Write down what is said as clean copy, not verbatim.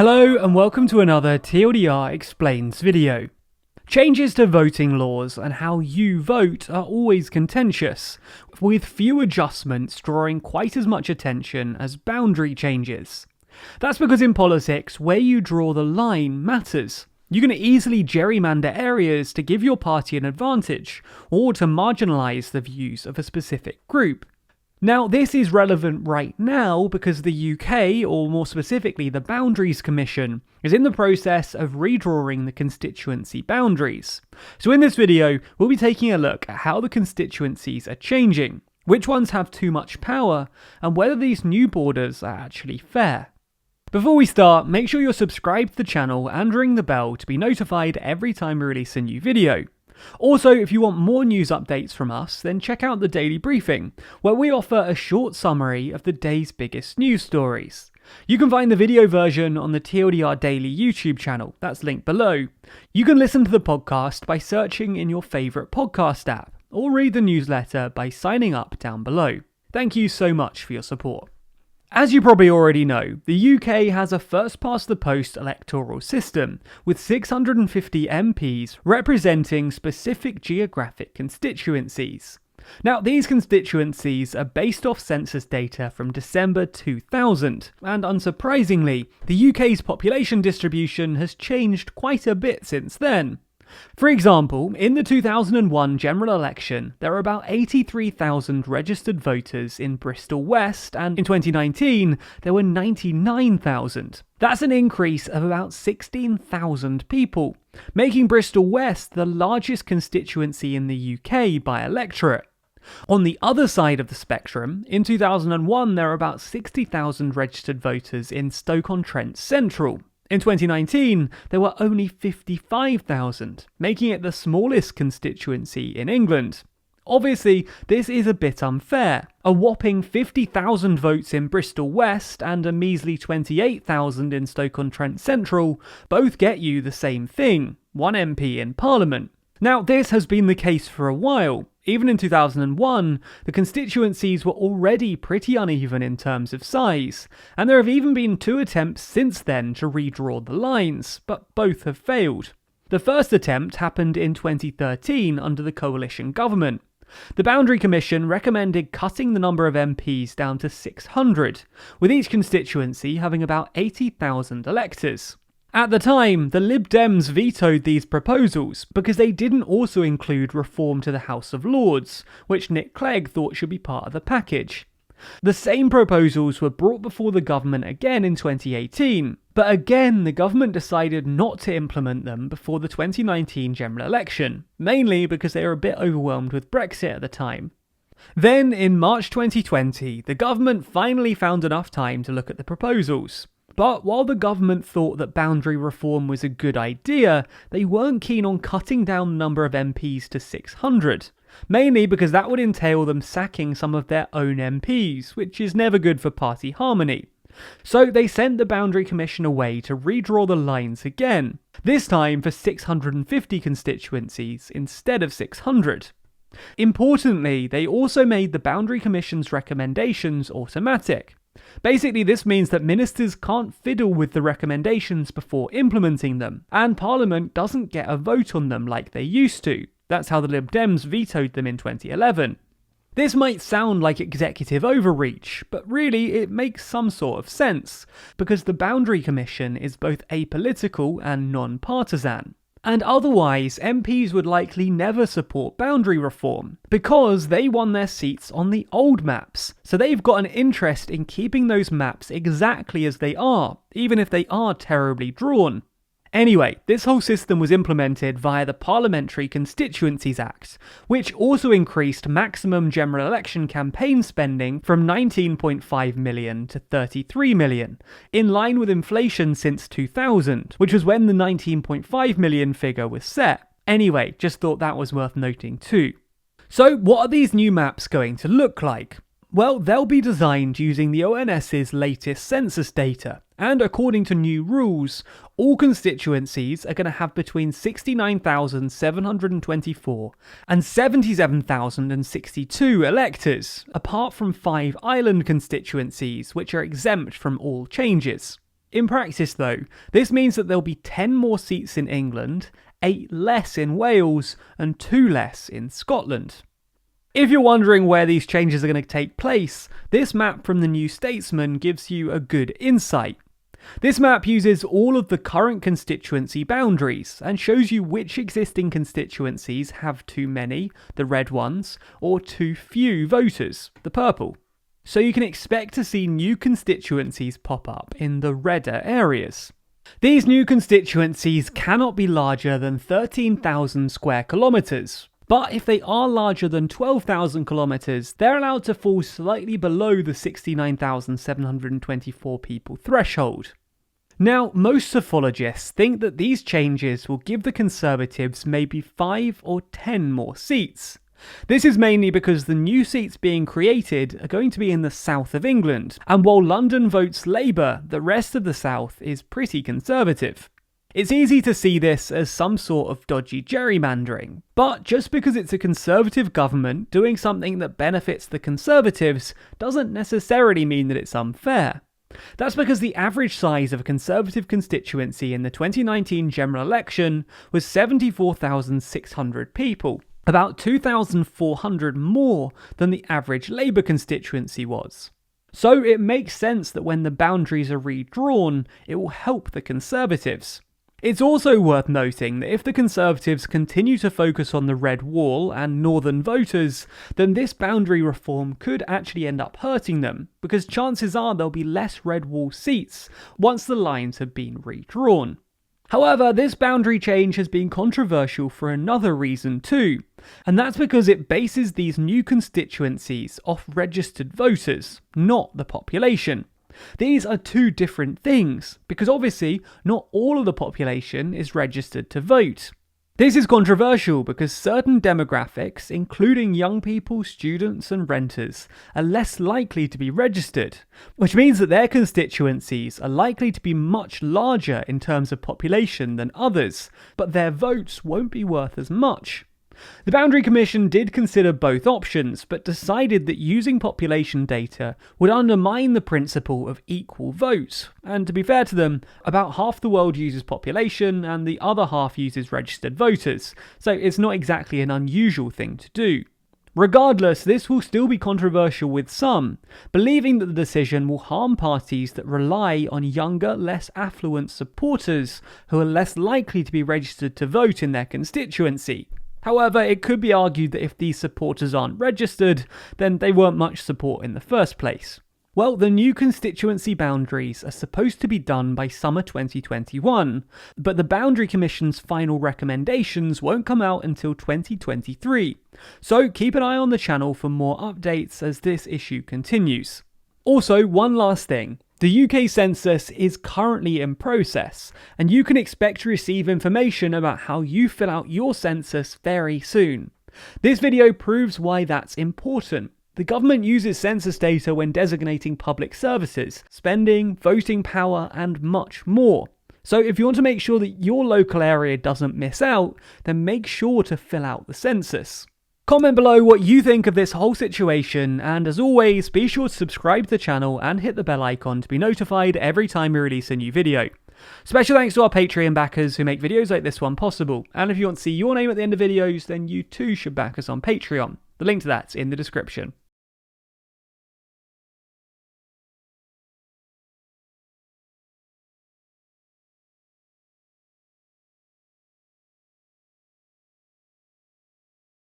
Hello and welcome to another TLDR Explains video. Changes to voting laws and how you vote are always contentious, with few adjustments drawing quite as much attention as boundary changes. That's because in politics, where you draw the line matters. You can easily gerrymander areas to give your party an advantage, or to marginalise the views of a specific group. Now, this is relevant right now because the UK, or more specifically the Boundaries Commission, is in the process of redrawing the constituency boundaries. So in this video, we'll be taking a look at how the constituencies are changing, which ones have too much power, and whether these new borders are actually fair. Before we start, make sure you're subscribed to the channel and ring the bell to be notified every time we release a new video. Also, if you want more news updates from us, then check out the Daily Briefing, where we offer a short summary of the day's biggest news stories. You can find the video version on the TLDR Daily YouTube channel, that's linked below. You can listen to the podcast by searching in your favourite podcast app, or read the newsletter by signing up down below. Thank you so much for your support. As you probably already know, the UK has a first-past-the-post electoral system, with 650 MPs representing specific geographic constituencies. Now, these constituencies are based off census data from December 2000, and unsurprisingly, the UK's population distribution has changed quite a bit since then. For example, in the 2001 general election, there were about 83,000 registered voters in Bristol West, and in 2019, there were 99,000. That's an increase of about 16,000 people, making Bristol West the largest constituency in the UK by electorate. On the other side of the spectrum, in 2001, there were about 60,000 registered voters in Stoke-on-Trent Central. In 2019, there were only 55,000, making it the smallest constituency in England. Obviously, this is a bit unfair. A whopping 50,000 votes in Bristol West and a measly 28,000 in Stoke-on-Trent Central both get you the same thing, one MP in Parliament. Now, this has been the case for a while. Even in 2001, the constituencies were already pretty uneven in terms of size, and there have even been 2 attempts since then to redraw the lines, but both have failed. The first attempt happened in 2013 under the coalition government. The Boundary Commission recommended cutting the number of MPs down to 600, with each constituency having about 80,000 electors. At the time, the Lib Dems vetoed these proposals because they didn't also include reform to the House of Lords, which Nick Clegg thought should be part of the package. The same proposals were brought before the government again in 2018, but again the government decided not to implement them before the 2019 general election, mainly because they were a bit overwhelmed with Brexit at the time. Then, in March 2020, the government finally found enough time to look at the proposals. But while the government thought that boundary reform was a good idea, they weren't keen on cutting down the number of MPs to 600, mainly because that would entail them sacking some of their own MPs, which is never good for party harmony. So they sent the Boundary Commission away to redraw the lines again, this time for 650 constituencies instead of 600. Importantly, they also made the Boundary Commission's recommendations automatic. Basically, this means that ministers can't fiddle with the recommendations before implementing them, and Parliament doesn't get a vote on them like they used to. That's how the Lib Dems vetoed them in 2011. This might sound like executive overreach, but really it makes some sort of sense, because the Boundary Commission is both apolitical and non-partisan. And otherwise, MPs would likely never support boundary reform, because they won their seats on the old maps, so they've got an interest in keeping those maps exactly as they are, even if they are terribly drawn. Anyway, this whole system was implemented via the Parliamentary Constituencies Act, which also increased maximum general election campaign spending from 19.5 million to 33 million, in line with inflation since 2000, which was when the 19.5 million figure was set. Anyway, just thought that was worth noting too. So what are these new maps going to look like? Well, they'll be designed using the ONS's latest census data, and according to new rules, all constituencies are going to have between 69,724 and 77,062 electors, apart from 5 island constituencies which are exempt from all changes. In practice though, this means that there'll be 10 more seats in England, 8 less in Wales, and 2 less in Scotland. If you're wondering where these changes are going to take place, this map from the New Statesman gives you a good insight. This map uses all of the current constituency boundaries and shows you which existing constituencies have too many, the red ones, or too few voters, the purple. So you can expect to see new constituencies pop up in the redder areas. These new constituencies cannot be larger than 13,000 square kilometres, but if they are larger than 12,000 kilometres, they're allowed to fall slightly below the 69,724 people threshold. Now, most psephologists think that these changes will give the Conservatives maybe 5 or 10 more seats. This is mainly because the new seats being created are going to be in the south of England, and while London votes Labour, the rest of the south is pretty Conservative. It's easy to see this as some sort of dodgy gerrymandering, but just because it's a Conservative government doing something that benefits the Conservatives doesn't necessarily mean that it's unfair. That's because the average size of a Conservative constituency in the 2019 general election was 74,600 people, about 2,400 more than the average Labour constituency was. So it makes sense that when the boundaries are redrawn, it will help the Conservatives. It's also worth noting that if the Conservatives continue to focus on the red wall and northern voters, then this boundary reform could actually end up hurting them, because chances are there'll be less red wall seats once the lines have been redrawn. However, this boundary change has been controversial for another reason too, and that's because it bases these new constituencies off registered voters, not the population. These are two different things, because obviously not all of the population is registered to vote. This is controversial because certain demographics, including young people, students and renters, are less likely to be registered, which means that their constituencies are likely to be much larger in terms of population than others, but their votes won't be worth as much. The Boundary Commission did consider both options, but decided that using population data would undermine the principle of equal vote, and to be fair to them, about half the world uses population and the other half uses registered voters, so it's not exactly an unusual thing to do. Regardless, this will still be controversial with some, believing that the decision will harm parties that rely on younger, less affluent supporters who are less likely to be registered to vote in their constituency. However, it could be argued that if these supporters aren't registered, then they weren't much support in the first place. Well, the new constituency boundaries are supposed to be done by summer 2021, but the Boundary Commission's final recommendations won't come out until 2023. So keep an eye on the channel for more updates as this issue continues. Also, one last thing. The UK census is currently in process, and you can expect to receive information about how you fill out your census very soon. This video proves why that's important. The government uses census data when designating public services, spending, voting power, and much more. So if you want to make sure that your local area doesn't miss out, then make sure to fill out the census. Comment below what you think of this whole situation, and as always, be sure to subscribe to the channel and hit the bell icon to be notified every time we release a new video. Special thanks to our Patreon backers who make videos like this one possible, and if you want to see your name at the end of videos, then you too should back us on Patreon. The link to that's in the description.